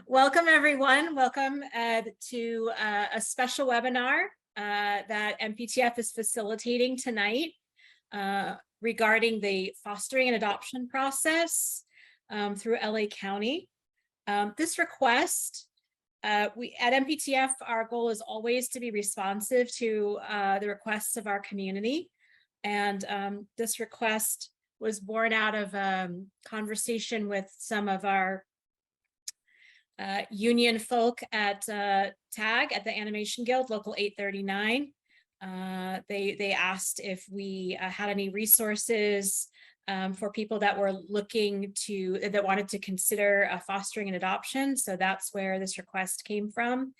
Welcome, everyone. Welcome to a special webinar that MPTF is facilitating tonight regarding the fostering and adoption process through LA County. This request, we at MPTF, our goal is always to be responsive to the requests of our community. And this request was born out of conversation with some of our union folk at TAG, at the Animation Guild, Local 839. They asked if we had any resources for people that were that wanted to consider fostering and adoption. So that's where this request came from.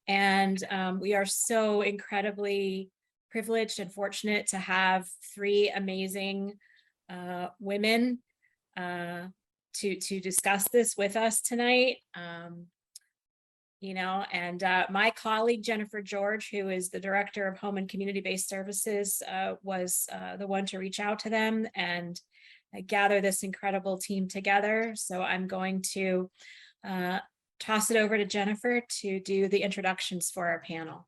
And we are so incredibly privileged and fortunate to have three amazing women to discuss this with us tonight. My colleague Jennifer George, who is the Director of Home and Community-Based Services, was the one to reach out to them and gather this incredible team together. So I'm going to toss it over to Jennifer to do the introductions for our panel.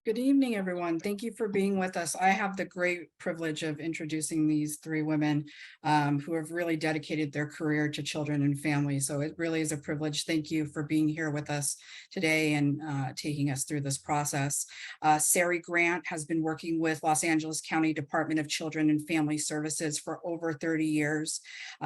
Good evening, everyone. Thank you for being with us. I have the great privilege of introducing these three women who have really dedicated their career to children and families. So it really is a privilege. Thank you for being here with us today and taking us through this process. Sari Grant has been working with Los Angeles County Department of Children and Family Services for over 30 years.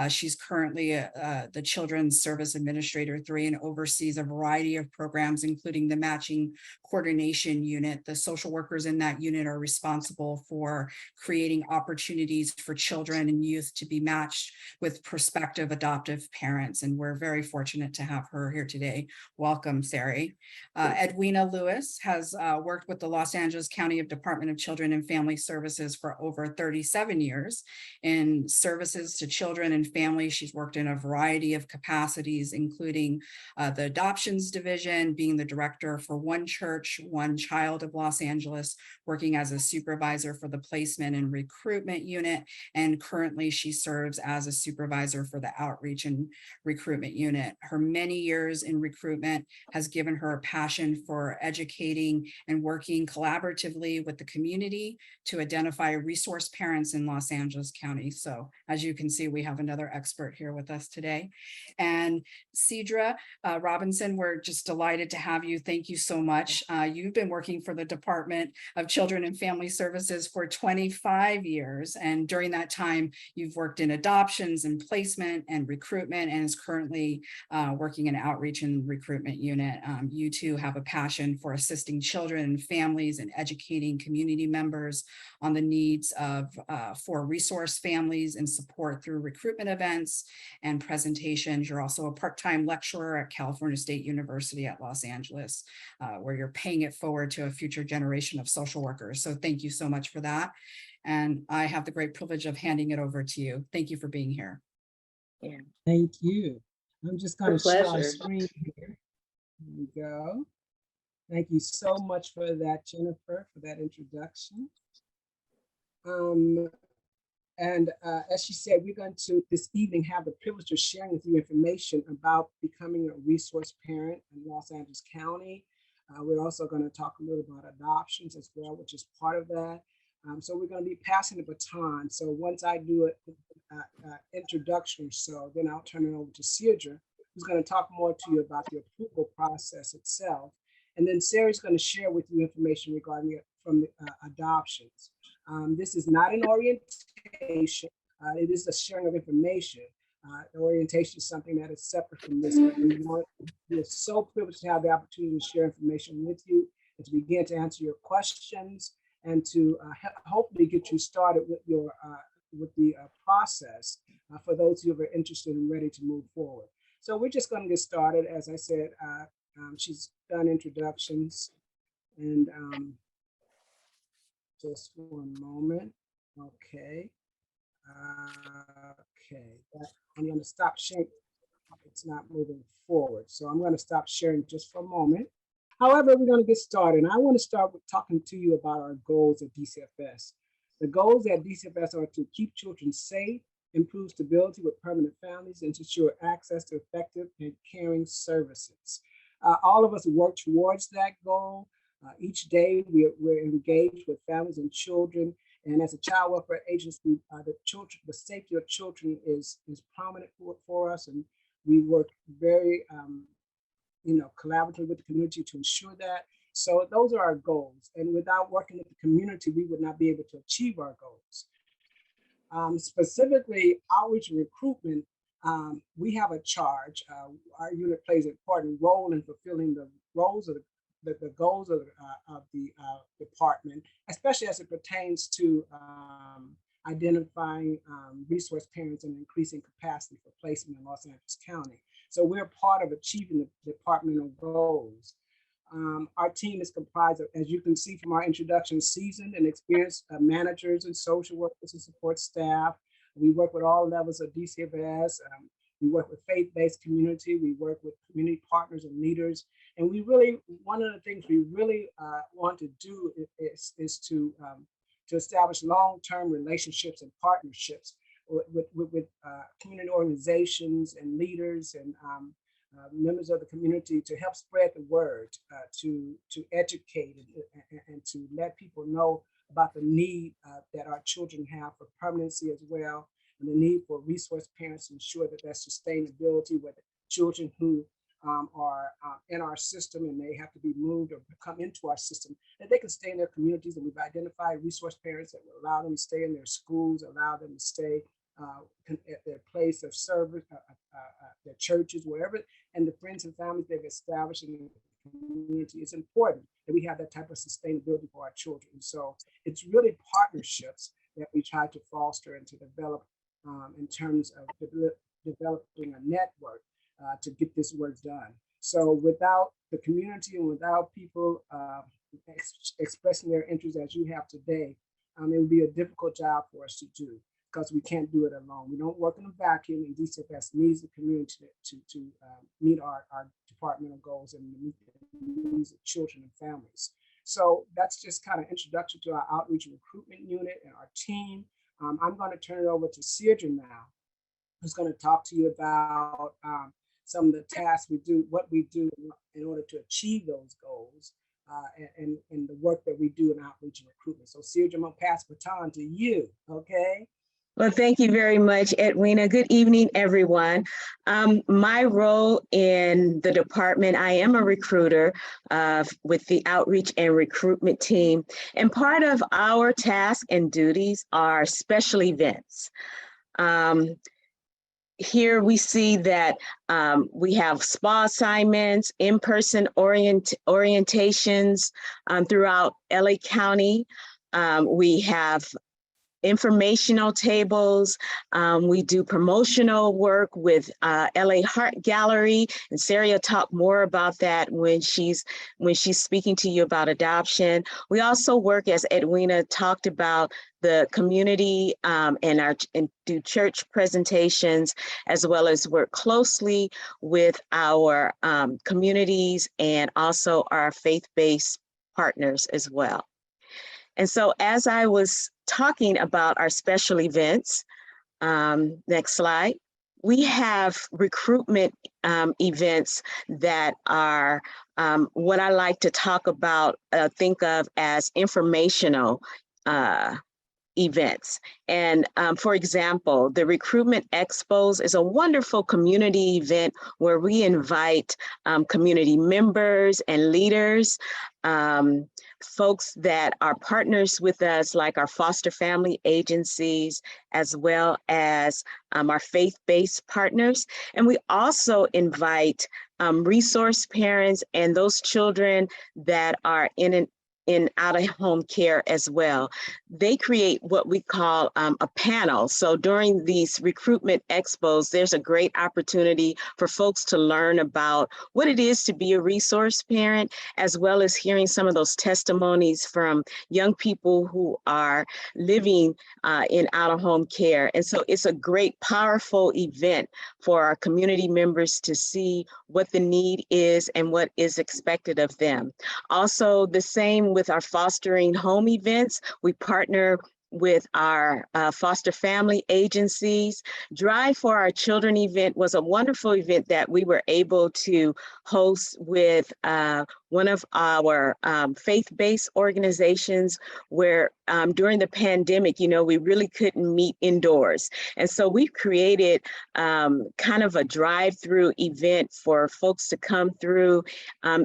She's currently the Children's Service Administrator 3 and oversees a variety of programs, including the Matching Coordination Unit. The social workers in that unit are responsible for creating opportunities for children and youth to be matched with prospective adoptive parents. And we're very fortunate to have her here today. Welcome, Sari. Edwina Lewis has worked with the Los Angeles County Department of Children and Family Services for over 37 years. In services to children and families, she's worked in a variety of capacities, including the Adoptions Division, being the director for One Church, One Child of Los Angeles, working as a supervisor for the Placement and Recruitment Unit, and currently she serves as a supervisor for the Outreach and Recruitment Unit. Her many years in recruitment has given her a passion for educating and working collaboratively with the community to identify resource parents in Los Angeles County. So as you can see, we have another expert here with us today. And Cedra Robinson, we're just delighted to have you. Thank you so much. You've been working for the Department of Children and Family Services for 25 years. And during that time, you've worked in adoptions and placement and recruitment, and is currently working in Outreach and Recruitment Unit. You too have a passion for assisting children and families and educating community members on the needs for resource families and support through recruitment events and presentations. You're also a part-time lecturer at California State University at Los Angeles, where you're paying it forward to a future generation of social workers. So thank you so much for that. And I have the great privilege of handing it over to you. Thank you for being here. Yeah. Thank you. I'm just going to share our screen here. Here we go. Thank you so much for that, Jennifer, for that introduction. As she said, we're going to this evening have the privilege of sharing with you information about becoming a resource parent in Los Angeles County. We're also going to talk a little about adoptions as well, which is part of that. So we're going to be passing the baton. So once I do an introduction or so, then I'll turn it over to Cedra, who's going to talk more to you about the approval process itself. And then Sarah's going to share with you information regarding from the adoptions. This is not an orientation. It is a sharing of information. The orientation is something that is separate from this. We're so privileged to have the opportunity to share information with you and to begin to answer your questions and to hopefully get you started with your the process for those who are interested and ready to move forward. So we're just going to get started. As I said, she's done introductions, and just one moment. Okay. Okay. I'm going to stop sharing. It's not moving forward. So I'm going to stop sharing just for a moment. However, we're going to get started. And I want to start with talking to you about our goals at DCFS. The goals at DCFS are to keep children safe, improve stability with permanent families, and to ensure access to effective and caring services. All of us work towards that goal. Each day we're engaged with families and children. And as a child welfare agency, the safety of children is prominent for us. And we work very collaboratively with the community to ensure that. So those are our goals. And without working with the community, we would not be able to achieve our goals. Specifically, outreach and recruitment, we have a charge. Our unit plays an important role in fulfilling the roles of the goals of the department, especially as it pertains to identifying resource parents and increasing capacity for placement in Los Angeles County. So we're part of achieving the departmental goals. Our team is comprised of, as you can see from our introduction, seasoned and experienced managers and social workers and support staff. We work with all levels of DCFS. We work with faith-based community. We work with community partners and leaders. And we really, one of the things we really want to do is to establish long-term relationships and partnerships with community organizations and leaders and members of the community to help spread the word, to educate and to let people know about the need that our children have for permanency as well, and the need for resource parents to ensure that there's sustainability with children who are in our system and they have to be moved or come into our system, that they can stay in their communities. And we've identified resource parents that will allow them to stay in their schools, allow them to stay at their place of service, their churches, wherever, and the friends and families they've established in the community. It's important that we have that type of sustainability for our children. So it's really partnerships that we try to foster and to develop in terms of developing a network to get this work done. So without the community and without people expressing their interests as you have today, it would be a difficult job for us to do, because we can't do it alone. We don't work in a vacuum, and DCFS needs the community to meet our departmental goals and meet the needs of children and families. So that's just kind of introduction to our outreach and recruitment unit and our team. I'm going to turn it over to Cedra now, who's going to talk to you about some of the tasks we do, what we do in order to achieve those goals, and the work that we do in outreach and recruitment. So Cedra, I'm going to pass the baton to you, okay? Well, thank you very much, Edwina. Good evening, everyone. My role in the department, I am a recruiter with the Outreach and Recruitment team. And part of our tasks and duties are special events. Here we see that we have spa assignments, in-person orientations throughout LA County. We have informational tables. We do promotional work with LA Heart Gallery, and Sarah will talk more about that when she's speaking to you about adoption. We also work, as Edwina talked about, the community and do church presentations, as well as work closely with our communities and also our faith-based partners as well. And so as I was talking about our special events, next slide, we have recruitment events that are what I like to talk about, think of as informational events. And for example, the Recruitment Expos is a wonderful community event where we invite community members and leaders, folks that are partners with us, like our foster family agencies, as well as our faith-based partners. And we also invite resource parents and those children that are in out-of-home care as well. They create what we call a panel. So during these recruitment expos, there's a great opportunity for folks to learn about what it is to be a resource parent, as well as hearing some of those testimonies from young people who are living in out-of-home care. And so it's a great, powerful event for our community members to see what the need is and what is expected of them. Also, the same with our fostering home events. We partner with our foster family agencies. Drive for Our Children event was a wonderful event that we were able to host with one of our faith-based organizations where during the pandemic, you know, we really couldn't meet indoors. And so we've created kind of a drive-through event for folks to come through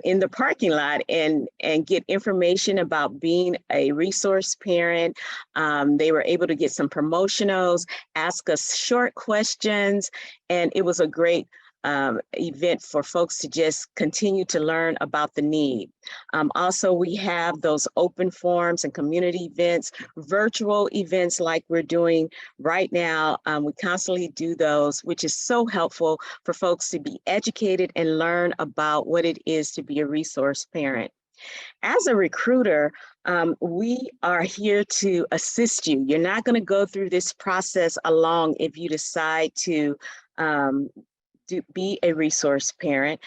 in the parking lot and get information about being a resource parent. They were able to get some promotionals, ask us short questions, and it was a great event for folks to just continue to learn about the need. Also, we have those open forums and community events, virtual events like we're doing right now. We constantly do those, which is so helpful for folks to be educated and learn about what it is to be a resource parent. As a recruiter, we are here to assist you. You're not going to go through this process alone if you decide to be a resource parent.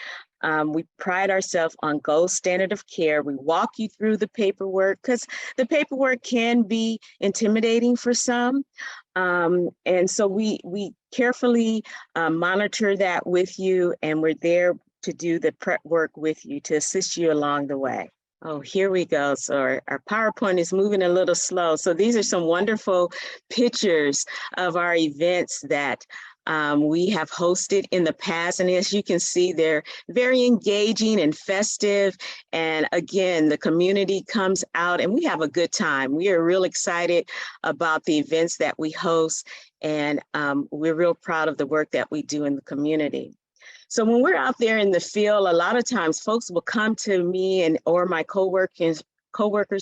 We pride ourselves on gold standard of care. We walk you through the paperwork because the paperwork can be intimidating for some. And so we carefully monitor that with you, and we're there to do the prep work with you to assist you along the way. Oh, here we go. So our PowerPoint is moving a little slow. So these are some wonderful pictures of our events that we have hosted in the past. And as you can see, they're very engaging and festive. And again, the community comes out and we have a good time. We are real excited about the events that we host. And we're real proud of the work that we do in the community. So when we're out there in the field, a lot of times folks will come to me and or my coworkers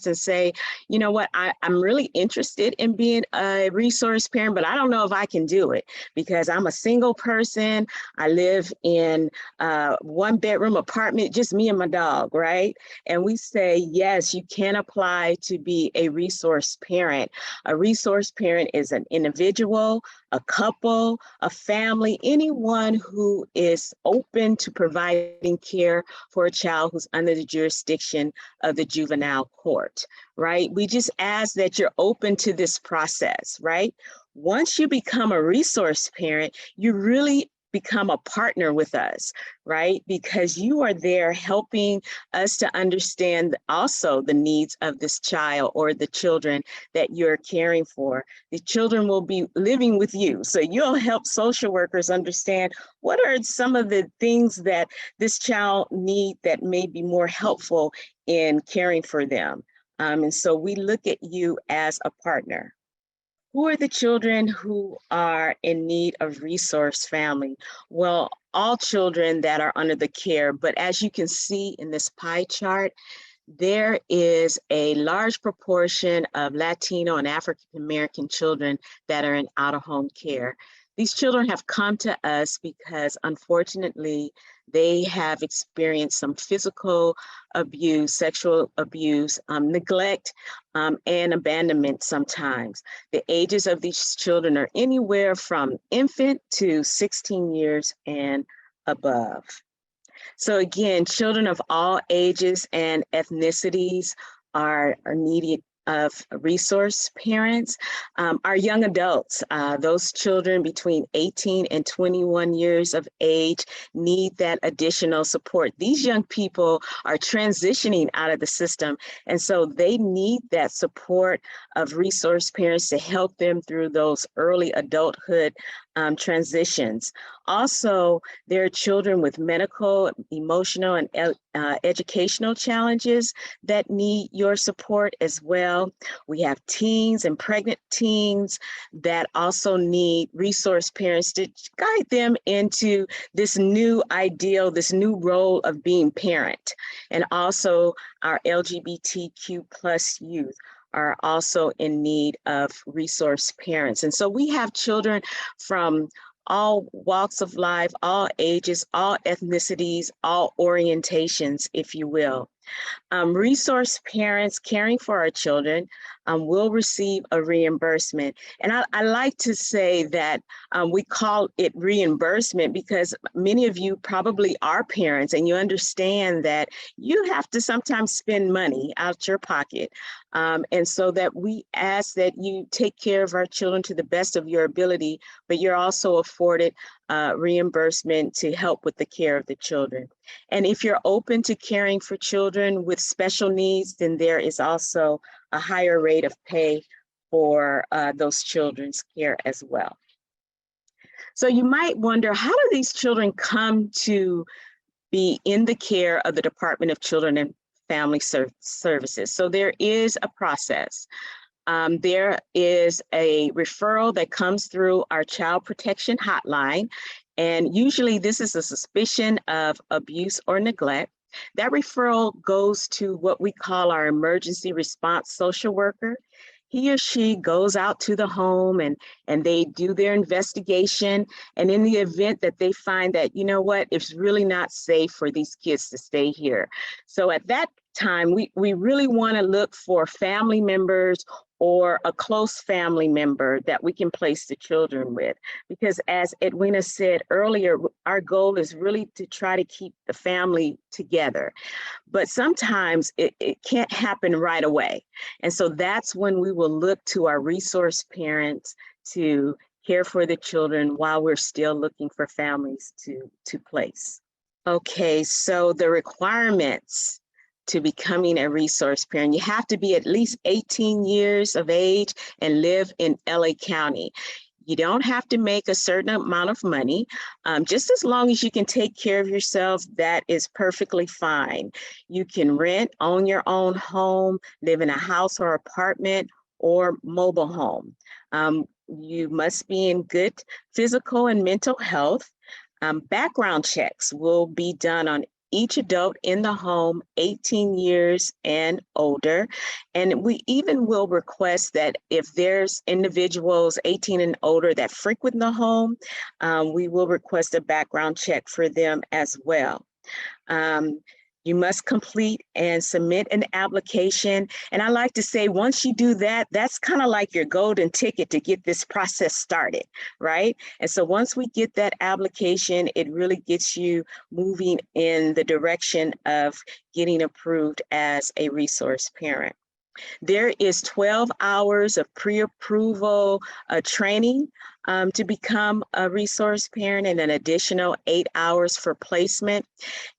and say, you know what, I'm really interested in being a resource parent, but I don't know if I can do it because I'm a single person. I live in a 1-bedroom apartment, just me and my dog, right? And we say, yes, you can apply to be a resource parent. A resource parent is an individual, a couple, a family, anyone who is open to providing care for a child who's under the jurisdiction of the juvenile court, right? We just ask that you're open to this process, right? Once you become a resource parent, you really become a partner with us, right? Because you are there helping us to understand also the needs of this child or the children that you're caring for. The children will be living with you. So you'll help social workers understand what are some of the things that this child needs that may be more helpful in caring for them. And so we look at you as a partner. Who are the children who are in need of resource family? Well, all children that are under the care, but as you can see in this pie chart, there is a large proportion of Latino and African American children that are in out-of-home care. These children have come to us because unfortunately, they have experienced some physical abuse, sexual abuse, neglect, and abandonment sometimes. The ages of these children are anywhere from infant to 16 years and above. So again, children of all ages and ethnicities are needed of resource parents. Our young adults, those children between 18 and 21 years of age need that additional support. These young people are transitioning out of the system, and so they need that support of resource parents to help them through those early adulthood transitions. Also, there are children with medical, emotional, and educational challenges that need your support as well. We have teens and pregnant teens that also need resource parents to guide them into this new ideal, this new role of being parent. And also our LGBTQ+ youth are also in need of resource parents. And so we have children from all walks of life, all ages, all ethnicities, all orientations, if you will. Resource parents caring for our children will receive a reimbursement. And I like to say that we call it reimbursement because many of you probably are parents and you understand that you have to sometimes spend money out your pocket. And so that we ask that you take care of our children to the best of your ability, but you're also afforded reimbursement to help with the care of the children. And if you're open to caring for children with special needs, then there is also a higher rate of pay for those children's care as well. So you might wonder, how do these children come to be in the care of the Department of Children and Family Services? So there is a process. There is a referral that comes through our child protection hotline. And usually this is a suspicion of abuse or neglect. That referral goes to what we call our emergency response social worker. He or she goes out to the home and they do their investigation. And in the event that they find that, you know what, it's really not safe for these kids to stay here. So at that time, we really want to look for family members or a close family member that we can place the children with. Because as Edwina said earlier, our goal is really to try to keep the family together. But sometimes it can't happen right away. And so that's when we will look to our resource parents to care for the children while we're still looking for families to place. Okay, so the requirements to becoming a resource parent. You have to be at least 18 years of age and live in LA County. You don't have to make a certain amount of money. Just as long as you can take care of yourself, that is perfectly fine. You can rent, own your own home, live in a house or apartment or mobile home. You must be in good physical and mental health. Background checks will be done on each adult in the home 18 years and older. And we even will request that if there's individuals 18 and older that frequent the home, we will request a background check for them as well. You must complete and submit an application. And I like to say, once you do that, that's kind of like your golden ticket to get this process started, right? And so once we get that application, it really gets you moving in the direction of getting approved as a resource parent. There is 12 hours of pre-approval training to become a resource parent and an additional 8 hours for placement.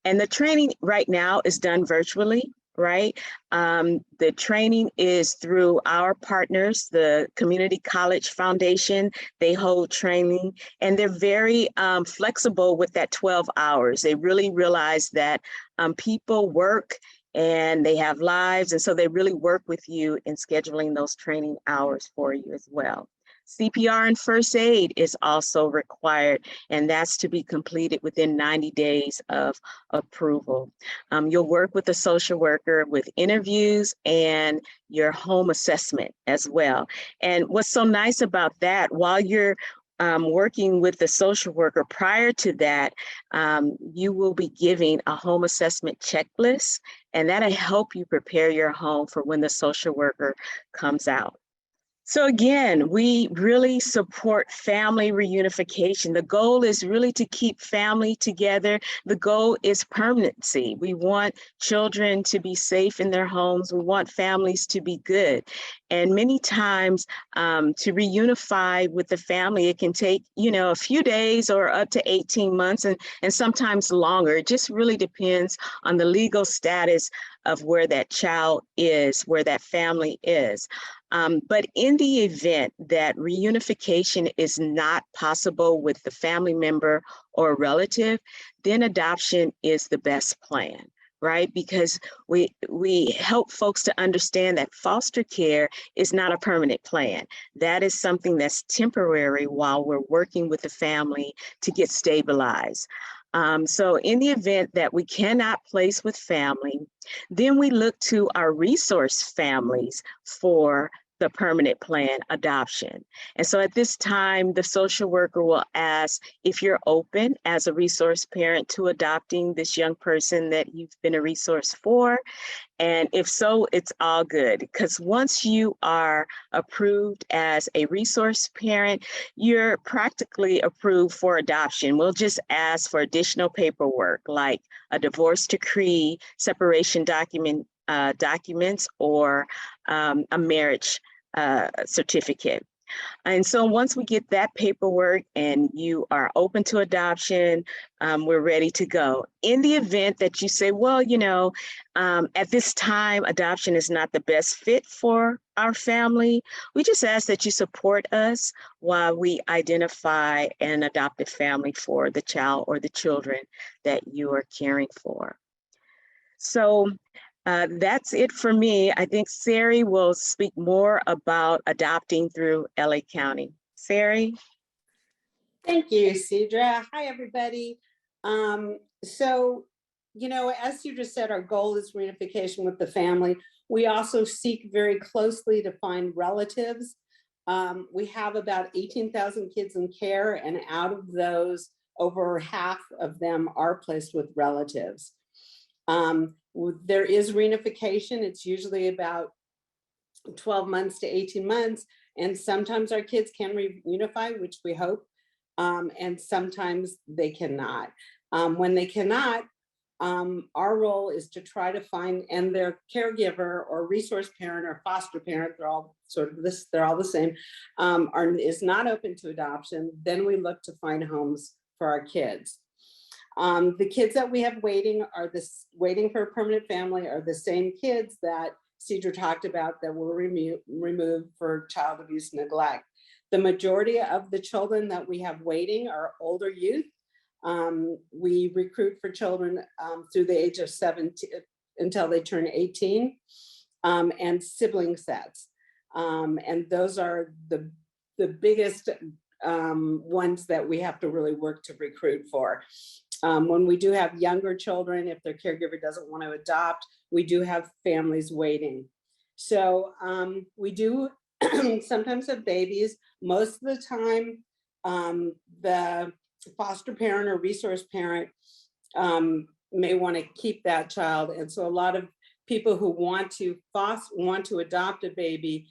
And the training right now is done virtually, right? The training is through our partners, the Community College Foundation. They hold training and they're very flexible with that 12 hours. They really realize that people work and they have lives. And so they really work with you in scheduling those training hours for you as well. CPR and first aid is also required, and that's to be completed within 90 days of approval. You'll work with a social worker with interviews and your home assessment as well. And what's so nice about that, while you're working with the social worker prior to that, you will be giving a home assessment checklist, and that'll help you prepare your home for when the social worker comes out. So again, we really support family reunification. The goal is really to keep family together. The goal is permanency. We want children to be safe in their homes. We want families to be good. And many times to reunify with the family, it can take, a few days or up to 18 months and sometimes longer. It just really depends on the legal status of where that child is, where that family is. But in the event that reunification is not possible with the family member or relative, then adoption is the best plan, right? Because we help folks to understand that foster care is not a permanent plan. That is something that's temporary while we're working with the family to get stabilized. So in the event that we cannot place with family, then we look to our resource families for the permanent plan adoption. And so at this time, the social worker will ask if you're open as a resource parent to adopting this young person that you've been a resource for. And if so, it's all good, because once you are approved as a resource parent, you're practically approved for adoption. We'll just ask for additional paperwork like a divorce decree, separation documents, or a marriage certificate. And so once we get that paperwork and you are open to adoption, we're ready to go. In the event that you say, well, you know, at this time, adoption is not the best fit for our family, we just ask that you support us while we identify an adoptive family for the child or the children that you are caring for. So that's it for me. I think Sari will speak more about adopting through LA County. Sari? Thank you, Cedra. Hi, everybody. So, you know, as Cedra said, our goal is reunification with the family. We also seek very closely to find relatives. We have about 18,000 kids in care, and out of those, over half of them are placed with relatives. There is reunification. It's usually about 12 months to 18 months. And sometimes our kids can reunify, which we hope, and sometimes they cannot. When they cannot, our role is to try to find, and their caregiver or resource parent or foster parent, they're all sort of this, they're all the same, is not open to adoption. Then we look to find homes for our kids. The kids that we have waiting waiting for a permanent family are the same kids that Cedra talked about that were removed for child abuse and neglect. The majority of the children that we have waiting are older youth. We recruit for children through the age of 17 until they turn 18, and sibling sets. And those are the biggest ones that we have to really work to recruit for. When we do have younger children, if their caregiver doesn't want to adopt, we do have families waiting. So we do sometimes have babies. Most of the time, the foster parent or resource parent may want to keep that child. And so a lot of people who want to adopt a baby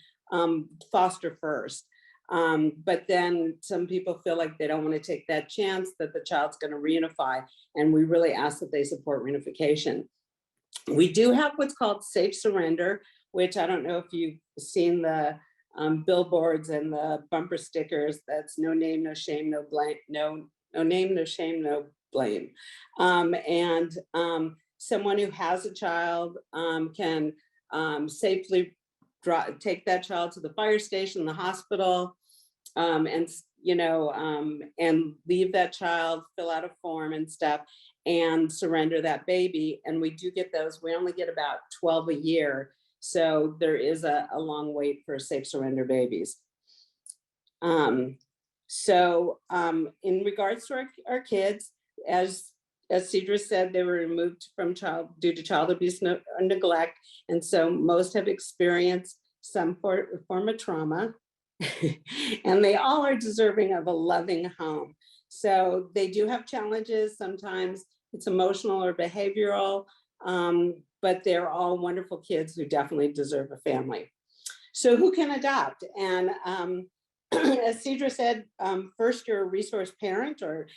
foster first. But then some people feel like they don't want to take that chance that the child's going to reunify, and we really ask that they support reunification. We do have what's called safe surrender, which I don't know if you've seen the billboards and the bumper stickers. That's no name, no shame, no blame, no name, no shame, no blame. And someone who has a child can safely take that child to the fire station, the hospital, and and leave that child, fill out a form and stuff, and surrender that baby. And we do get those. We only get about 12 a year, so there is a long wait for safe surrender babies. So in regards to our kids, as Cedra said, they were removed from due to child abuse and neglect. And so most have experienced some form of trauma, and they all are deserving of a loving home. So they do have challenges. Sometimes it's emotional or behavioral, but they're all wonderful kids who definitely deserve a family. So who can adopt? And as Cedra said, first you're a resource parent, or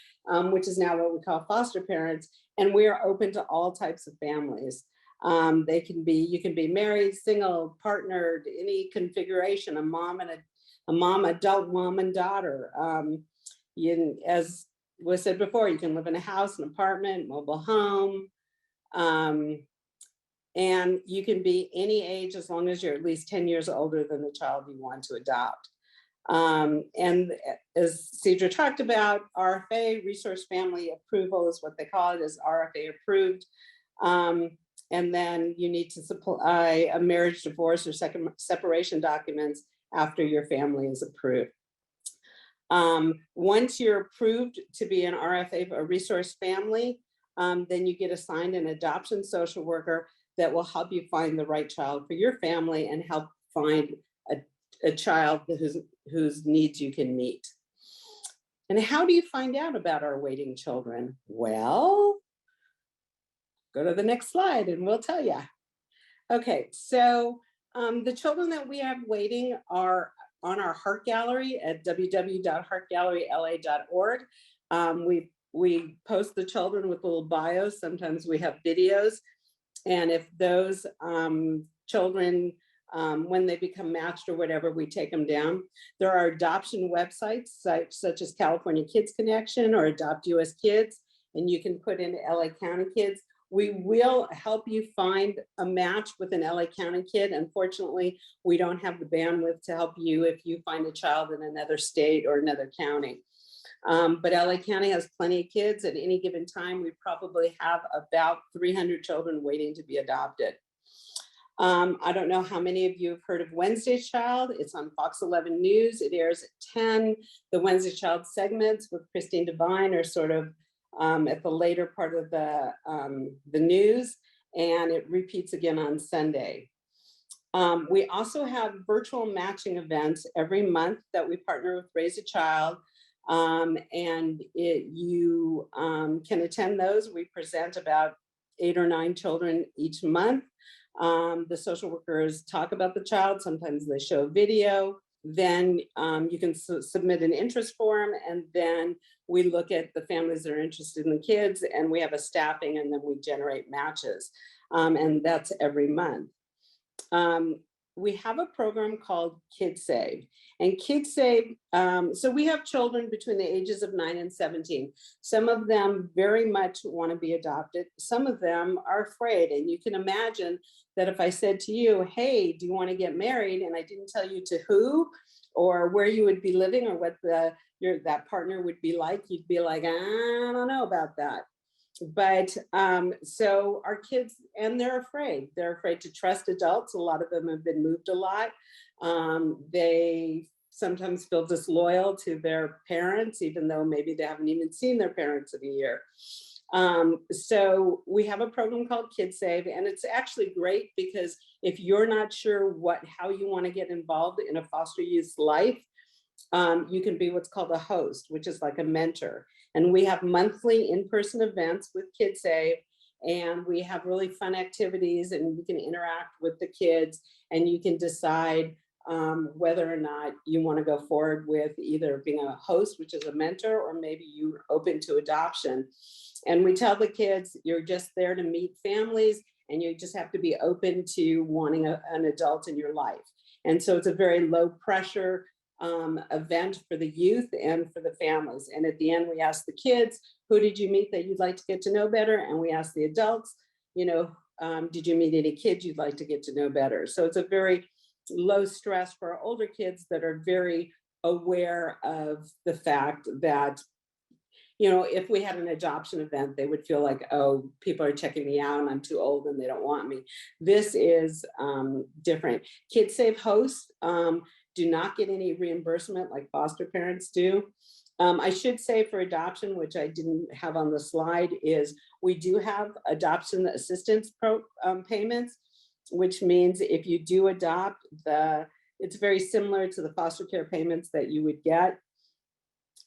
which is now what we call foster parents, and we are open to all types of families. You can be married, single, partnered, any configuration, a mom, adult mom and daughter. As was said before, you can live in a house, an apartment, mobile home, and you can be any age as long as you're at least 10 years older than the child you want to adopt. And as Cedra talked about, RFA, resource family approval is what they call it, is RFA approved. And then you need to supply a marriage, divorce, or separation documents after your family is approved. Once you're approved to be an RFA, a resource family, then you get assigned an adoption social worker that will help you find the right child for your family and help find a child whose needs you can meet. And how do you find out about our waiting children? Well, go to the next slide and we'll tell you. Okay, so the children that we have waiting are on our Heart Gallery at www.heartgalleryla.org. We post the children with little bios. Sometimes we have videos. And if those children, when they become matched or whatever, we take them down. There are adoption websites such as California Kids Connection or Adopt US Kids, and you can put in LA County Kids. We will help you find a match with an LA County kid. Unfortunately, we don't have the bandwidth to help you if you find a child in another state or another county. But LA County has plenty of kids. At any given time, we probably have about 300 children waiting to be adopted. I don't know how many of you have heard of Wednesday's Child. It's on Fox 11 News. It airs at 10. The Wednesday Child segments with Christine Devine are sort of at the later part of the news, and it repeats again on Sunday. We also have virtual matching events every month that we partner with Raise a Child, and you can attend those. We present about 8 or 9 children each month. The social workers talk about the child. Sometimes they show a video. Then you can submit an interest form, and then we look at the families that are interested in the kids, and we have a staffing, and then we generate matches. And that's every month. We have a program called KidSave. And KidSave, so we have children between the ages of 9 and 17. Some of them very much want to be adopted. Some of them are afraid. And you can imagine that if I said to you, hey, do you want to get married? And I didn't tell you to who or where you would be living or what that partner would be like, you'd be like, I don't know about that. But so our kids, and they're afraid to trust adults. A lot of them have been moved a lot. They sometimes feel disloyal to their parents, even though maybe they haven't even seen their parents in a year. So we have a program called KidSave, and it's actually great because if you're not sure how you want to get involved in a foster youth's life, you can be what's called a host, which is like a mentor. And we have monthly in-person events with KidSave, and we have really fun activities, and you can interact with the kids, and you can decide whether or not you want to go forward with either being a host, which is a mentor, or maybe you're open to adoption. And we tell the kids, you're just there to meet families, and you just have to be open to wanting an adult in your life. And so it's a very low pressure event for the youth and for the families. And at the end, we ask the kids, who did you meet that you'd like to get to know better? And we ask the adults, did you meet any kids you'd like to get to know better? So it's a very low stress for our older kids that are very aware of the fact that, if we had an adoption event, they would feel like, oh, people are checking me out and I'm too old and they don't want me. This is different. KidSave hosts do not get any reimbursement like foster parents do. I should say for adoption, which I didn't have on the slide, is we do have adoption assistance payments, which means if you do adopt, it's very similar to the foster care payments that you would get.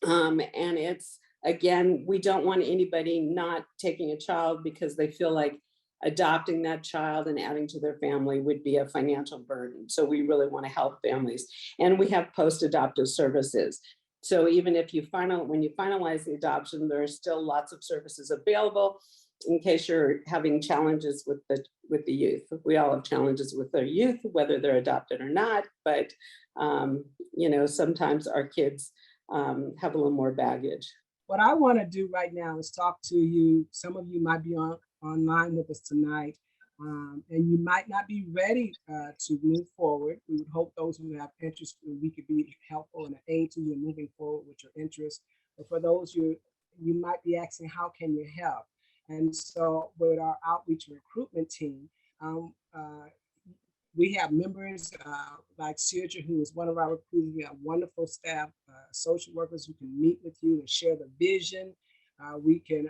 And it's, again, we don't want anybody not taking a child because they feel like adopting that child and adding to their family would be a financial burden. So we really want to help families. And we have post-adoptive services. So even if when you finalize the adoption, there are still lots of services available in case you're having challenges with the youth. We all have challenges with our youth, whether they're adopted or not, but sometimes our kids have a little more baggage. What I want to do right now is talk to you. Some of you might be online with us tonight, and you might not be ready to move forward. We would hope those who have interest, we could be helpful and an aid to you in moving forward with your interest. But for those you might be asking, how can you help? And so with our outreach and recruitment team, we have members like Sergio, who is one of our recruiters. We have wonderful staff, social workers who can meet with you and share the vision. We can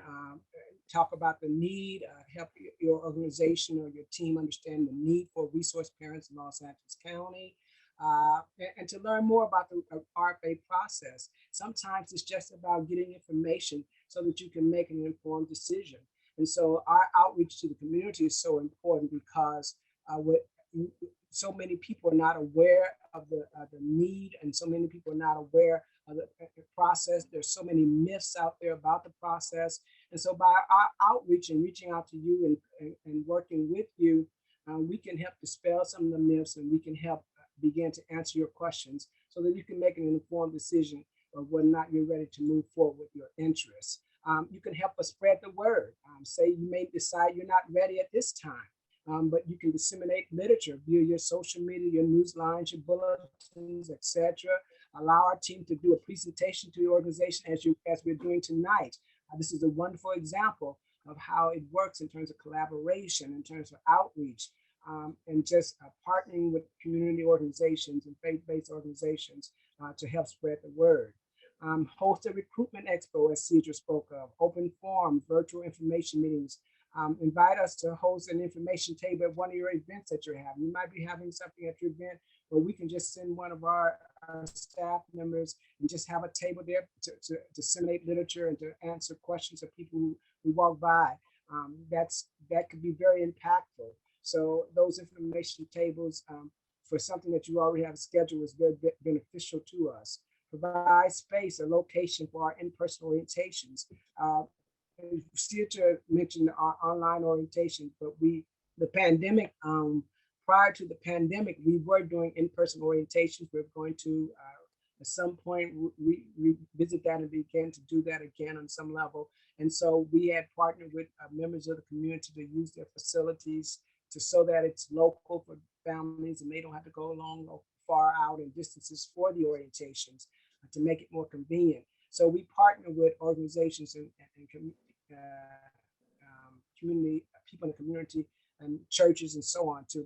talk about the need, help your organization or your team understand the need for resource parents in Los Angeles County. and to learn more about the RFA process. Sometimes it's just about getting information so that you can make an informed decision. And so our outreach to the community is so important because what so many people are not aware of the need, and so many people are not aware of the process. There's so many myths out there about the process. And so by our outreach and reaching out to you and working with you, we can help dispel some of the myths, and we can help begin to answer your questions so that you can make an informed decision of whether or not you're ready to move forward with your interests. You can help us spread the word. Say you may decide you're not ready at this time, but you can disseminate literature via your social media, your news lines, your bulletins, etc. Allow our team to do a presentation to your organization as we're doing tonight. This is a wonderful example of how it works in terms of collaboration, in terms of outreach, and just partnering with community organizations and faith-based organizations to help spread the word. Host a recruitment expo, as Cedra spoke of, open forums, virtual information meetings. Invite us to host an information table at one of your events that you're having. You might be having something at your event where we can just send one of our staff members and just have a table there to disseminate literature and to answer questions of people who walk by. That could be very impactful. So those information tables for something that you already have scheduled is very beneficial to us. Provide space or location for our in-person orientations. Cedra mentioned our online orientation, but the pandemic, prior to the pandemic, we were doing in-person orientations. We're going to, at some point, revisit that and begin to do that again on some level. And so we had partnered with members of the community to use their facilities so that it's local for families and they don't have to go long or far out in distances for the orientations to make it more convenient. So we partner with organizations and community people in the community and churches and so on to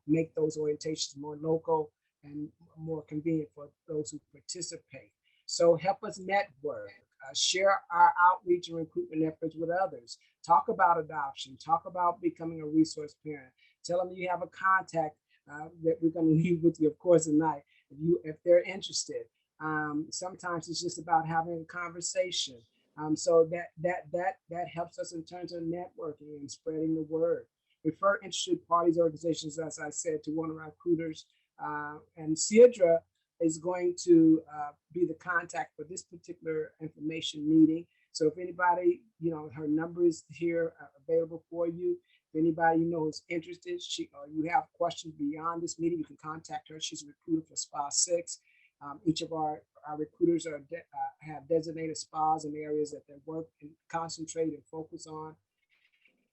make those orientations more local and more convenient for those who participate. So help us network, share our outreach and recruitment efforts with others. Talk about adoption, talk about becoming a resource parent. Tell them you have a contact that we're going to leave with you, of course, tonight, if they're interested. Sometimes it's just about having a conversation. So that helps us in terms of networking and spreading the word. Refer interested parties, organizations, as I said, to one of our recruiters. And Cedra is going to be the contact for this particular information meeting. So if anybody, her number is here available for you. If anybody you know is interested, or you have questions beyond this meeting, you can contact her. She's a recruiter for SPA 6. Each of our recruiters have designated spas and areas that they work and concentrate and focus on.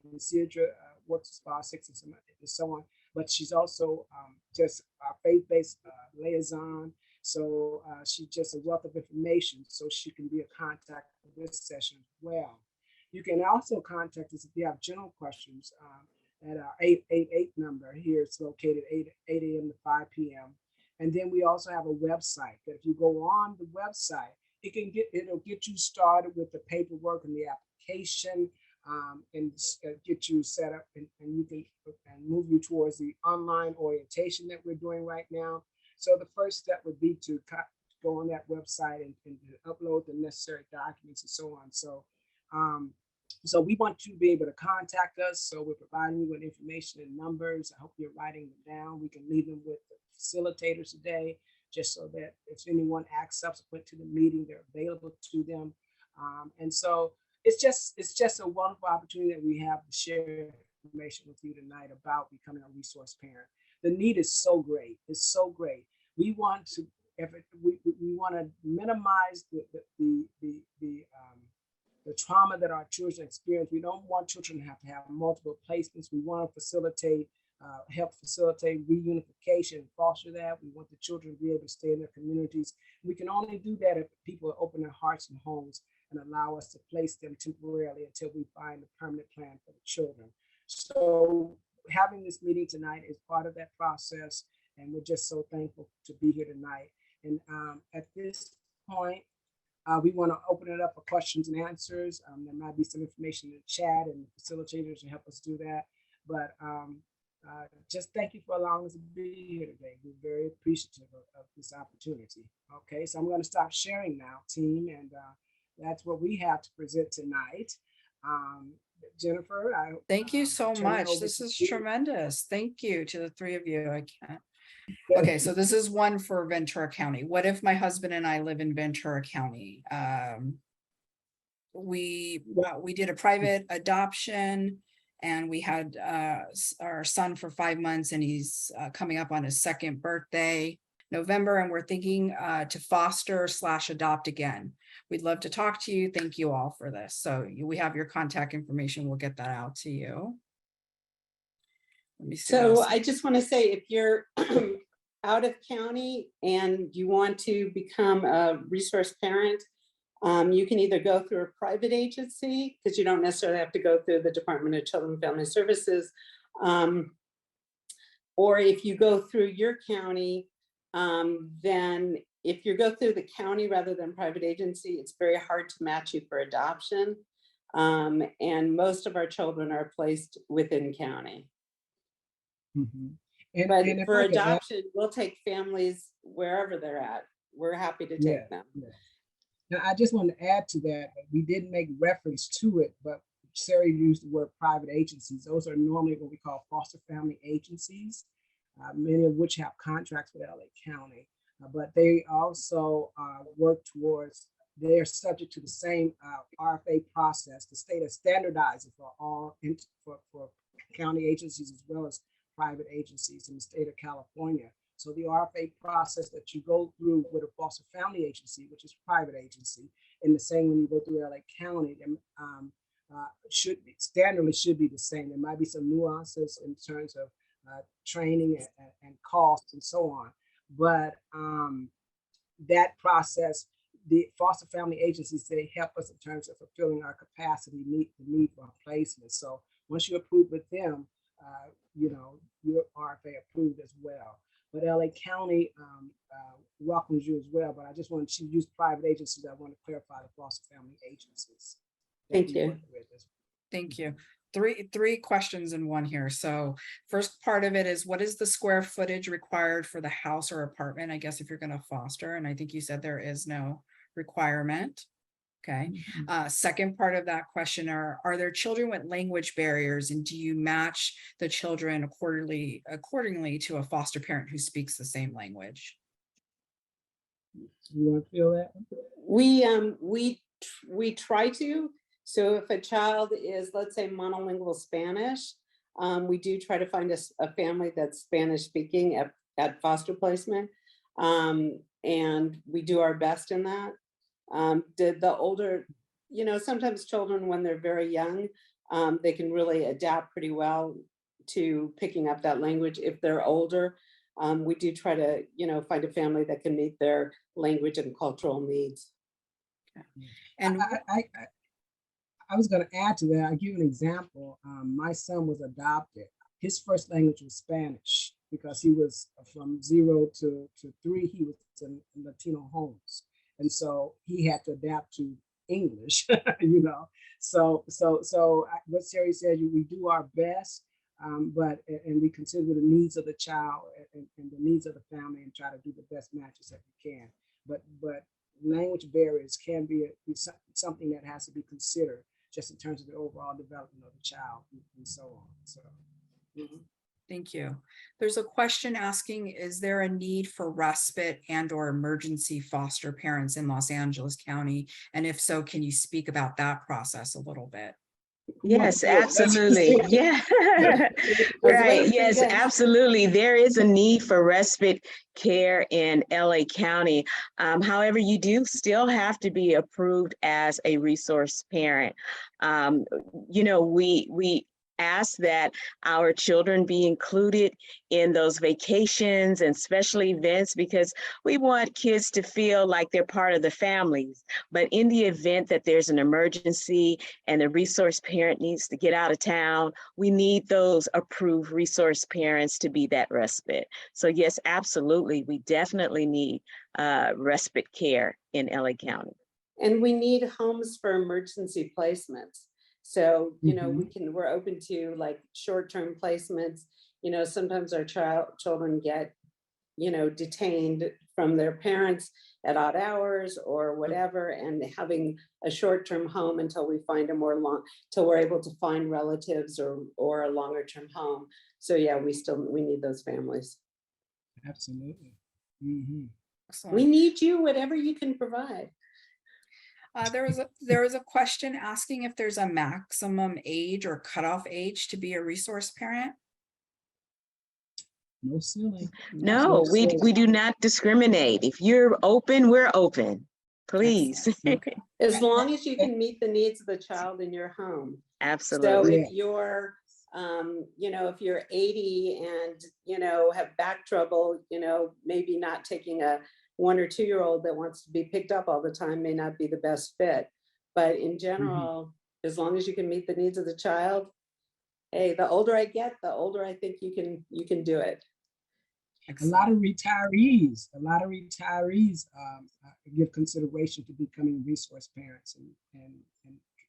And Cedra works at SPA 6 and so on. But she's also just our faith-based liaison. So she's just a wealth of information, so she can be a contact for this session as well. You can also contact us if you have general questions at our 888 number. Here it's located 8 a.m. to 5 p.m. And then we also have a website that if you go on the website, it'll get you started with the paperwork and the application and get you set up and you can move you towards the online orientation that we're doing right now. So the first step would be to go on that website and upload the necessary documents and so on. So we want you to be able to contact us. So we're providing you with information and numbers. I hope you're writing them down. We can leave them with the facilitators today, just so that if anyone acts subsequent to the meeting, they're available to them. And so it's just a wonderful opportunity that we have to share information with you tonight about becoming a resource parent. The need is so great. It's so great. We want to we want to minimize the trauma that our children experience. We don't want children to have multiple placements. We want to facilitate, help facilitate reunification and foster that. We want the children to be able to stay in their communities. We can only do that if people open their hearts and homes and allow us to place them temporarily until we find a permanent plan for the children. So having this meeting tonight is part of that process, and we're just so thankful to be here tonight. And at this point, we want to open it up for questions and answers. There might be some information in the chat, and the facilitators will help us do that. But just thank you for allowing us to be here today. We're very appreciative of this opportunity. Okay, so I'm going to stop sharing now, team, and that's what we have to present tonight. Jennifer, Thank you so turn it much. over This to is you. tremendous. Thank you to the three of you. I can't. Okay, so this is one for Ventura County. What if my husband and I live in Ventura County? We did a private adoption and we had our son for 5 months and he's coming up on his second birthday, November, and we're thinking to foster / adopt again. We'd love to talk to you. Thank you all for this. So we have your contact information. We'll get that out to you. Let me see. So I just want to say, if you're out of county and you want to become a resource parent, you can either go through a private agency, because you don't necessarily have to go through the Department of Children and Family Services. Or if you go through your county, then if you go through the county rather than private agency, it's very hard to match you for adoption. And most of our children are placed within county. Mhm. But and if for I could add- adoption, we'll take families wherever they're at. We're happy to take them. Yeah. Now, I just want to add to that. We didn't make reference to it, but Sarah used the word private agencies. Those are normally what we call foster family agencies, many of which have contracts with LA County, but they also work towards, they're subject to the same RFA process. The state has standardized it for all, for county agencies as well as private agencies in the state of California. So the RFA process that you go through with a foster family agency, which is a private agency, and the same when you go through LA County, should be the same. There might be some nuances in terms of training and costs and so on, but that process, the foster family agencies, they help us in terms of fulfilling our capacity, meet the need for our placement. So once you approve with them, you're RFA approved as well. But LA County welcomes you as well. But I just wanted to use private agencies. I want to clarify the foster family agencies. Thank you. Thank you. Three questions in one here. So first part of it is, what is the square footage required for the house or apartment? I guess if you're going to foster, and I think you said there is no requirement. Okay. Second part of that question are there children with language barriers, and do you match the children accordingly to a foster parent who speaks the same language? You want to feel that? We try to. So if a child is, let's say, monolingual Spanish, we do try to find a family that's Spanish speaking at foster placement, and we do our best in that. The older, sometimes children, when they're very young, they can really adapt pretty well to picking up that language. If they're older, we do try to, find a family that can meet their language and cultural needs. Okay. And I was going to add to that. I'll give you an example. My son was adopted. His first language was Spanish because he was from 0 to 3. He was in Latino homes. And so he had to adapt to English, So what Sherry said, we do our best, but we consider the needs of the child and the needs of the family and try to do the best matches that we can. But language barriers can be something that has to be considered just in terms of the overall development of the child and so on. So. Thank you. There's a question asking, is there a need for respite and/or emergency foster parents in Los Angeles County? And if so, can you speak about that process a little bit? Yes, absolutely. Yeah. Right. Yes, absolutely. There is a need for respite care in LA County. However, you do still have to be approved as a resource parent. We ask that our children be included in those vacations and special events because we want kids to feel like they're part of the families. But in the event that there's an emergency and the resource parent needs to get out of town, we need those approved resource parents to be that respite. So yes, absolutely. We definitely need respite care in LA County. And we need homes for emergency placements. So, we're open to like short-term placements sometimes our children get, detained from their parents at odd hours or whatever, and having a short-term home until we find till we're able to find relatives or a longer-term home. So yeah, we need those families. Absolutely. Mhm. Excellent. We need you, whatever you can provide. There was a question asking if there's a maximum age or cutoff age to be a resource parent. No ceiling. No, we do not discriminate. If you're open, we're open. Please. As long as you can meet the needs of the child in your home. So Absolutely. if you're, if you're 80 and, have back trouble, maybe not taking a 1 or 2 year old that wants to be picked up all the time may not be the best fit. But in general, as long as you can meet the needs of the child, hey, the older I get, the older I think you can do it. A lot of retirees give consideration to becoming resource parents, and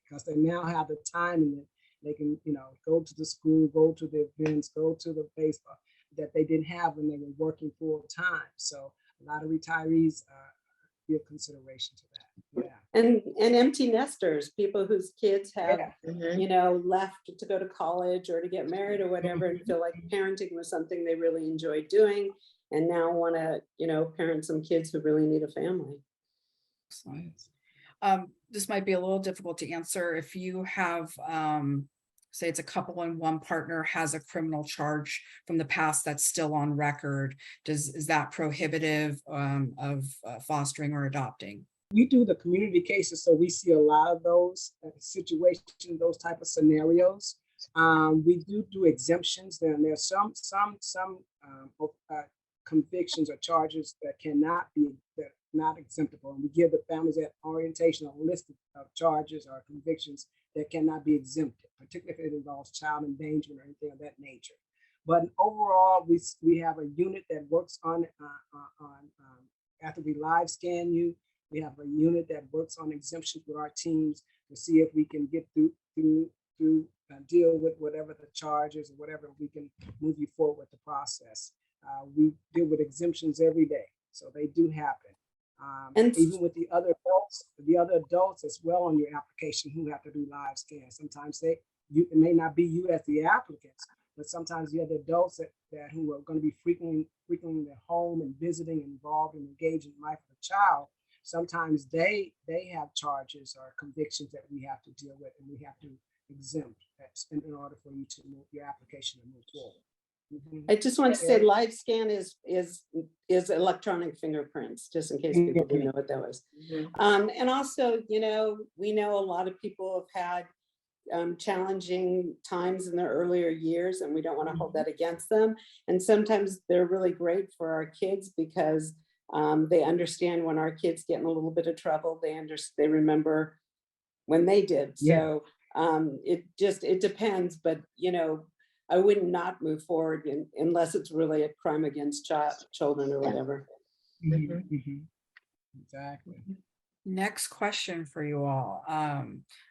because they now have the time and they can, go to the school, go to the events, go to the baseball that they didn't have when they were working full time. So a lot of retirees give consideration to that. Yeah. And empty nesters, people whose kids have, Mhm. left to go to college or to get married or whatever, and feel like parenting was something they really enjoyed doing, and now want to, parent some kids who really need a family. Excellent. This might be a little difficult to answer. If you have, say it's a couple and one partner has a criminal charge from the past that's still on record, is that prohibitive of fostering or adopting? We do the community cases, so we see a lot of those situations, those type of scenarios. We do exemptions. There's some convictions or charges that cannot be not exemptable, and we give the families that orientation a list of charges or convictions that cannot be exempted, particularly if it involves child endangerment or anything of that nature. But overall, we have a unit that works on after we live scan you. We have a unit that works on exemptions with our teams to see if we can get through deal with whatever the charge is or whatever, we can move you forward with the process. We deal with exemptions every day, so they do happen. And even with the other adults as well on your application who have to do live scans. Sometimes it may not be you as the applicants, but sometimes the other adults that who are going to be frequently their home and visiting, involved and engaged in the life of the child. Sometimes they have charges or convictions that we have to deal with, and we have to exempt in order for you to move your application to move forward. I just want to say live scan is electronic fingerprints, just in case people didn't know what that was. And also, we know a lot of people have had challenging times in their earlier years, and we don't want to hold that against them. And sometimes they're really great for our kids because they understand when our kids get in a little bit of trouble, they remember when they did. So it depends, but I would not move forward unless it's really a crime against children or whatever. Exactly. Next question for you all.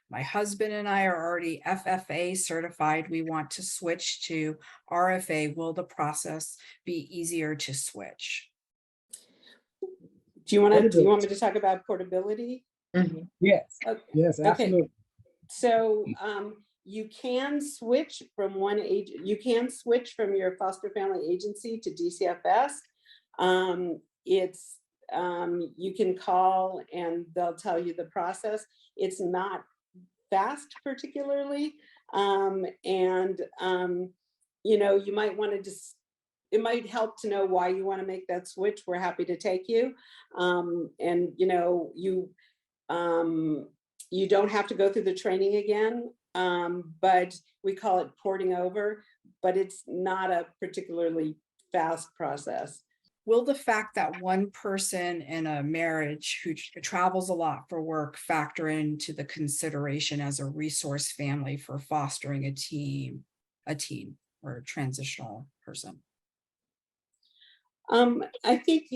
My husband and I are already FFA certified. We want to switch to RFA. Will the process be easier to switch? Do you want me to talk about portability? Yes. Okay. Yes, absolutely. Okay. So you can switch from you can switch from your foster family agency to DCFS. You can call and they'll tell you the process. It's not fast particularly. You might want to it might help to know why you want to make that switch. We're happy to take you. You don't have to go through the training again, but we call it porting over, but it's not a particularly fast process. Will the fact that one person in a marriage who travels a lot for work factor into the consideration as a resource family for fostering a teen or a transitional person? I think,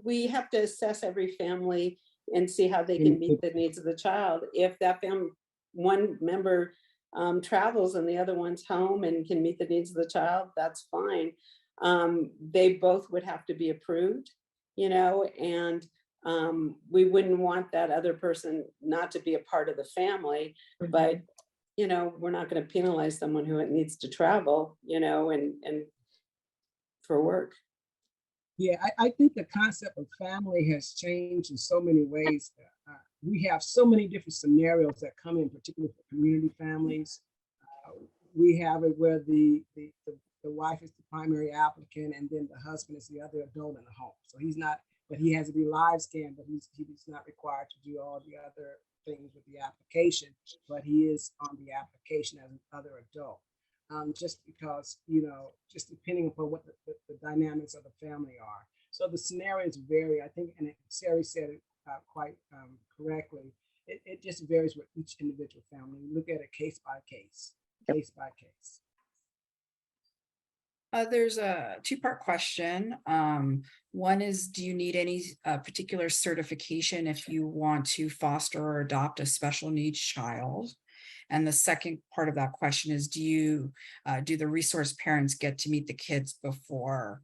we have to assess every family and see how they can meet the needs of the child. If that one member travels and the other one's home and can meet the needs of the child, that's fine. They both would have to be approved, and we wouldn't want that other person not to be a part of the family, but we're not going to penalize someone who needs to travel, and for work. Yeah, I think the concept of family has changed in so many ways. We have so many different scenarios that come in, particularly for community families. We have it where the wife is the primary applicant and then the husband is the other adult in the home. So he's not, but he has to be live scanned, but he's not required to do all the other things with the application, but he is on the application as another adult. Just because, just depending upon what the dynamics of the family are. So the scenarios vary, I think, and Sari said it quite correctly. It just varies with each individual family. We look at it case by case. There's a two-part question. One is, do you need any particular certification if you want to foster or adopt a special needs child? And the second part of that question is, do the resource parents get to meet the kids before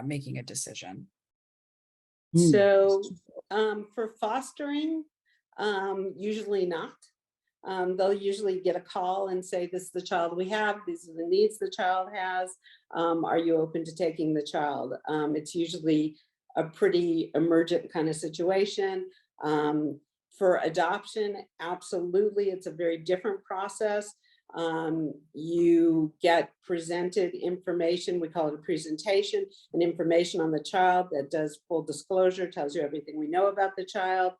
making a decision? So for fostering, usually not. They'll usually get a call and say, this is the child we have, these are the needs the child has. Are you open to taking the child? It's usually a pretty emergent kind of situation. For adoption, absolutely, it's a very different process. You get presented information, we call it a presentation, and information on the child that does full disclosure, tells you everything we know about the child.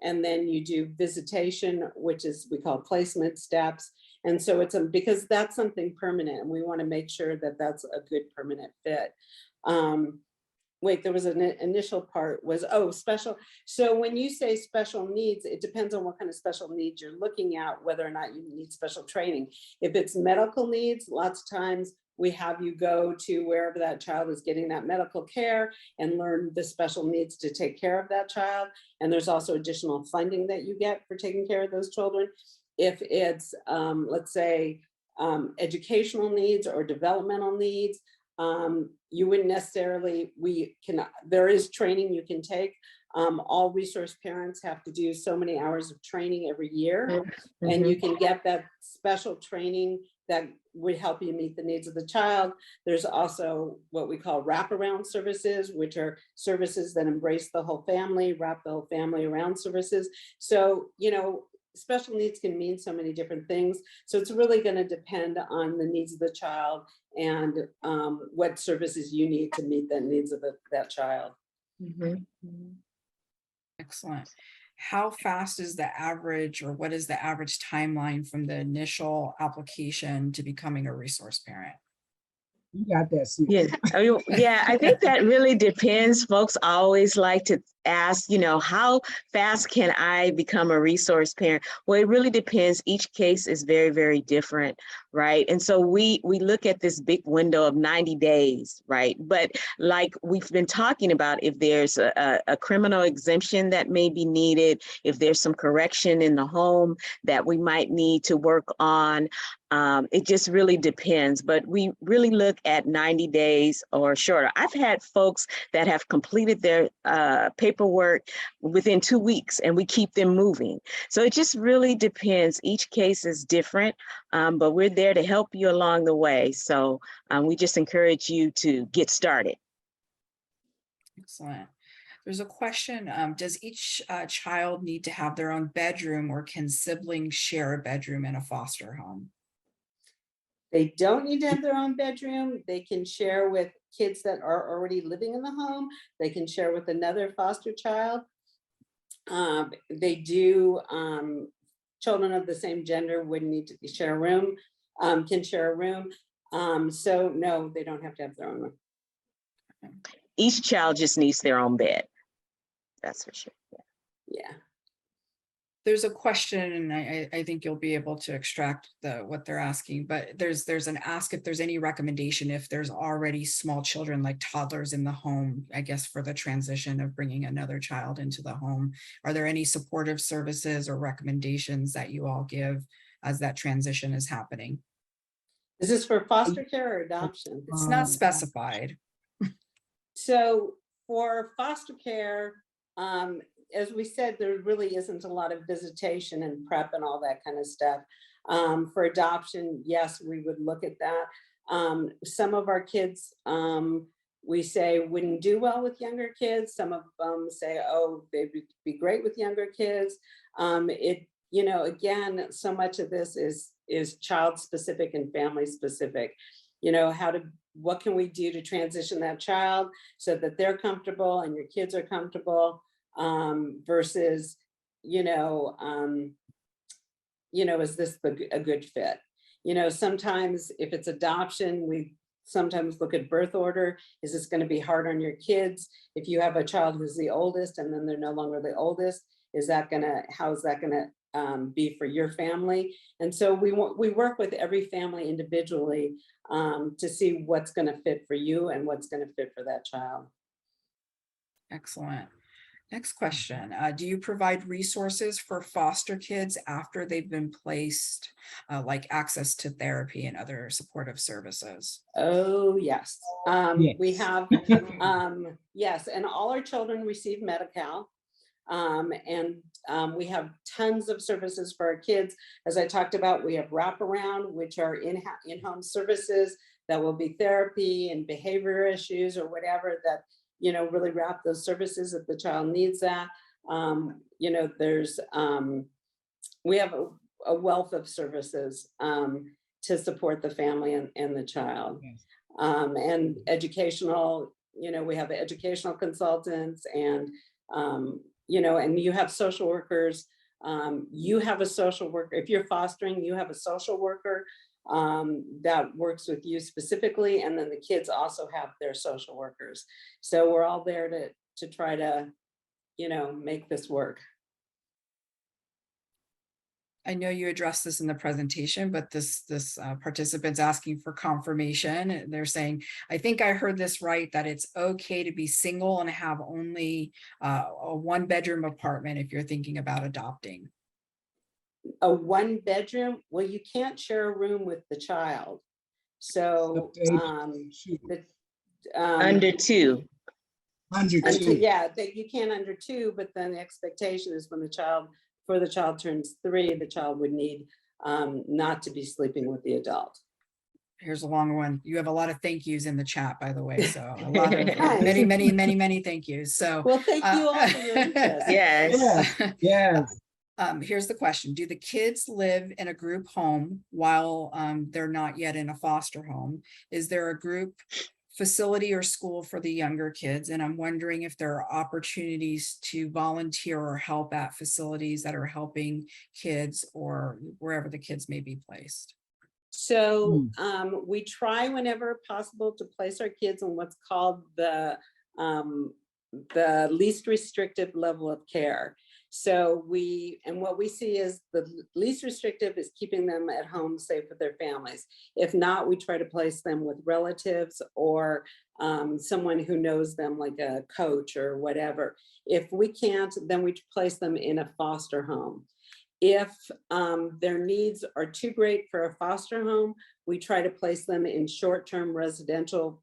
And then you do visitation, which is, we call placement steps. And so it's because that's something permanent and we want to make sure that that's a good permanent fit. Wait, there was an initial part was, special. So when you say special needs, it depends on what kind of special needs you're looking at, whether or not you need special training. If it's medical needs, lots of times we have you go to wherever that child is getting that medical care and learn the special needs to take care of that child. And there's also additional funding that you get for taking care of those children. If it's, let's say, educational needs or developmental needs, you wouldn't necessarily, there is training you can take. All resource parents have to do so many hours of training every year, and you can get that special training that would help you meet the needs of the child. There's also what we call wraparound services, which are services that embrace the whole family, wrap the whole family around services. So, special needs can mean so many different things. So it's really going to depend on the needs of the child and what services you need to meet the needs of that child. Excellent. How fast is the average, or what is the average timeline from the initial application to becoming a resource parent? You got that, Sue. Yeah, I think that really depends. Folks always like to ask, how fast can I become a resource parent? Well, it really depends. Each case is very, very different, right? And so we look at this big window of 90 days, right? But like we've been talking about, if there's a criminal exemption that may be needed, if there's some correction in the home that we might need to work on, it just really depends. But we really look at 90 days or shorter. I've had folks that have completed their paperwork within 2 weeks, and we keep them moving. So it just really depends. Each case is different, but we're there to help you along the way. So we just encourage you to get started. Excellent. There's a question, does each child need to have their own bedroom, or can siblings share a bedroom in a foster home? They don't need to have their own bedroom. They can share with kids that are already living in the home. They can share with another foster child. They do, children of the same gender wouldn't need to share a room, can share a room. So no, they don't have to have their own room. Each child just needs their own bed. That's for sure. Yeah. There's a question, and I think you'll be able to extract what they're asking, but there's an ask if there's any recommendation if there's already small children like toddlers in the home, I guess, for the transition of bringing another child into the home. Are there any supportive services or recommendations that you all give as that transition is happening. Is this for foster care or adoption? It's not specified. So for foster care, as we said, there really isn't a lot of visitation and prep and all that kind of stuff. For adoption, yes, we would look at that. Some of our kids, we say wouldn't do well with younger kids. Some of them say, oh, they'd be great with younger kids. You know, again, so much of this is child specific and family specific. You know, what can we do to transition that child so that they're comfortable and your kids are comfortable, versus, is this a good fit? You know, sometimes if it's adoption, we sometimes look at birth order. Is this going to be hard on your kids? If you have a child who's the oldest and then they're no longer the oldest, how is that gonna be for your family? And so we work with every family individually to see what's going to fit for you and what's going to fit for that child. Excellent. Next question. Do you provide resources for foster kids after they've been placed, like access to therapy and other supportive services? Oh, yes. Yes. We have, yes, and all our children receive Medi-Cal. We have tons of services for our kids. As I talked about, we have wraparound, which are in-home services that will be therapy and behavior issues or whatever that, really wrap those services if the child needs that. We have a wealth of services to support the family and the child. Yes. And educational, we have educational consultants and, and you have social workers. You have a social worker. If you're fostering, you have a social worker that works with you specifically. And then the kids also have their social workers. So we're all there to try to, make this work. I know you addressed this in the presentation, but this participant's asking for confirmation. They're saying, I think I heard this right, that it's okay to be single and have only a 1-bedroom apartment if you're thinking about adopting. A 1-bedroom, well, you can't share a room with the child. So Under 2. Under 2. yeah, that you can't under 2, but then the expectation is when the child turns 3, the child would need not to be sleeping with the adult. Here's a long one. You have a lot of thank yous in the chat, by the way. So a lot of many thank yous. So well, thank you all for your interest. Yes. Yes. Here's the question. Do the kids live in a group home while they're not yet in a foster home? Is there a group facility or school for the younger kids? And I'm wondering if there are opportunities to volunteer or help at facilities that are helping kids or wherever the kids may be placed. So we try whenever possible to place our kids on what's called the least restrictive level of care. So what we see is the least restrictive is keeping them at home safe with their families. If not, we try to place them with relatives or someone who knows them, like a coach or whatever. If we can't, then we place them in a foster home. If their needs are too great for a foster home, we try to place them in short-term residential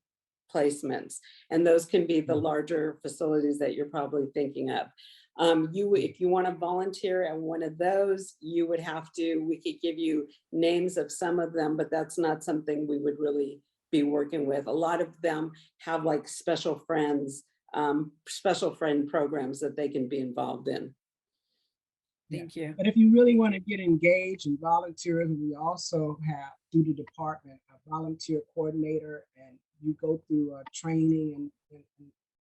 placements. And those can be the larger facilities that you're probably thinking of. If you want to volunteer at one of those, we could give you names of some of them, but that's not something we would really be working with. A lot of them have like special friend programs that they can be involved in. Thank you. But if you really want to get engaged and volunteer, we also have through the department a volunteer coordinator, and you go through training and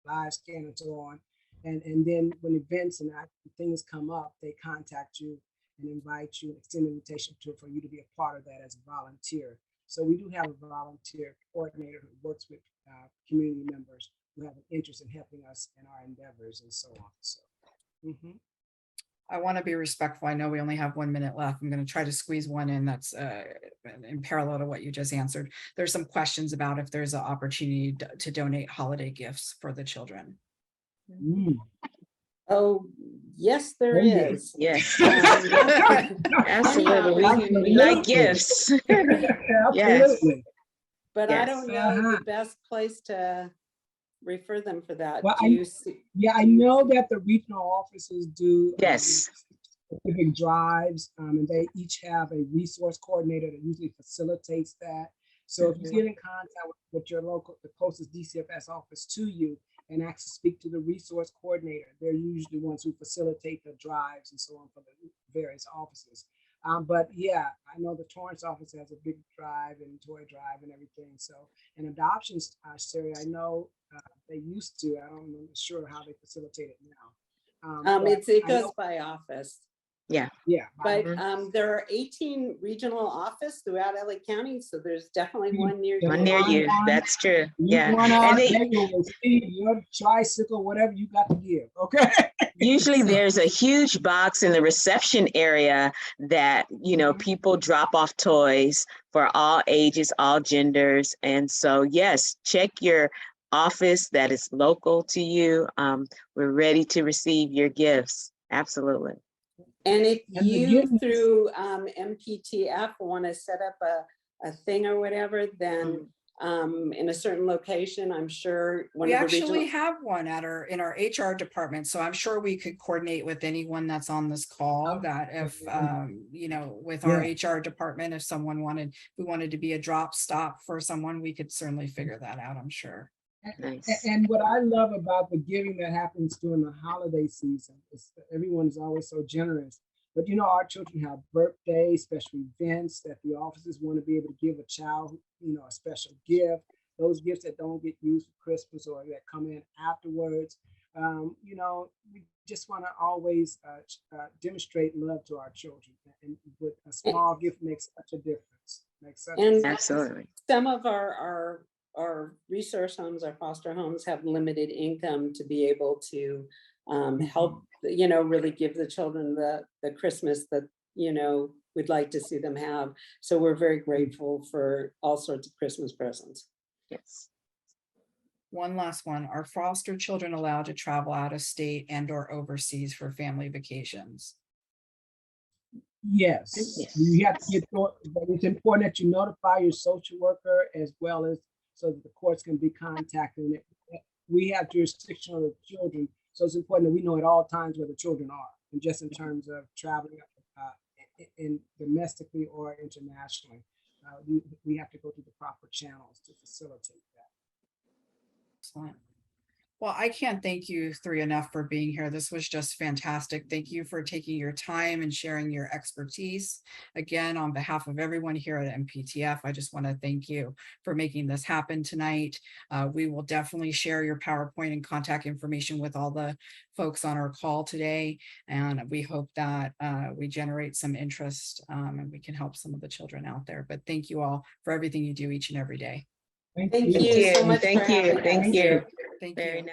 live scan and so on. And then when events and things come up, they contact you and invite you, extend an invitation for you to be a part of that as a volunteer. So we do have a volunteer coordinator who works with community members who have an interest in helping us in our endeavors and so on. So, I want to be respectful. I know we only have 1 minute left. I'm going to try to squeeze one in that's in parallel to what you just answered. There's some questions about if there's an opportunity to donate holiday gifts for the children. Oh, yes, there Oh, yeah. is. Yes, Um, absolutely. We like gifts. Absolutely. But I Yes. don't know the best place to refer them for that. Well, Do you see? Yeah, I know that the regional offices do Yes. specific drives, and they each have a resource coordinator that usually facilitates that. So if you get in contact with your local, the closest DCFS office to you, and actually speak to the resource coordinator, they're usually ones who facilitate the drives and so on for the various offices. But yeah, I know the Torrance office has a big drive and toy drive and everything. So, and adoptions, Sherry, I know they used to. I'm not sure how they facilitate it now. But It I goes know- by office. yeah, But there are 18 regional offices throughout LA County, so there's definitely one near you. One near you. That's true. Yeah. One And out, they, they will receive your tricycle, whatever you got to give. Okay. usually there's a huge box in the reception area that, you know, people drop off toys for all ages, all genders. And so, yes, check your office that is local to you. We're ready to receive your gifts. Absolutely. And if And the you gift- through MPTF want to set up a thing or whatever, then in a certain location, I'm sure one We of the actually regional. have one in our HR department, so I'm sure we could coordinate with anyone that's on this call that if, you know, with our HR department, if we wanted to be a drop stop for someone, we could certainly figure that out, I'm sure. Nice. And what I love about the giving that happens during the holiday season is that everyone is always so generous. But you know, our children have birthdays, special events that the offices want to be able to give a child, you know, a special gift. Those gifts that don't get used for Christmas or that come in afterwards. You know, we just want to always demonstrate love to our children, and with a small gift makes such a difference. Absolutely. Some of our resource homes, our foster homes have limited income to be able to help, you know, really give the children the Christmas that, you know, we'd like to see them have. So we're very grateful for all sorts of Christmas presents. Yes. One last one, are foster children allowed to travel out of state and or overseas for family vacations? Yes, Yes. you have to get, but it's important that you notify your social worker as well as so that the courts can be contacted. We have jurisdiction on the children, so it's important that we know at all times where the children are, and just in terms of traveling in domestically or internationally, we have to go through the proper channels to facilitate that. Excellent. Well, I can't thank you three enough for being here. This was just fantastic. Thank you for taking your time and sharing your expertise. Again, on behalf of everyone here at MPTF, I just want to thank you for making this happen tonight. We will definitely share your PowerPoint and contact information with all the folks on our call today. And we hope that we generate some interest and we can help some of the children out there. But thank you all for everything you do each and every day. Thank you so much. Thank for you. having us. Thank you. Thank Very you. nice.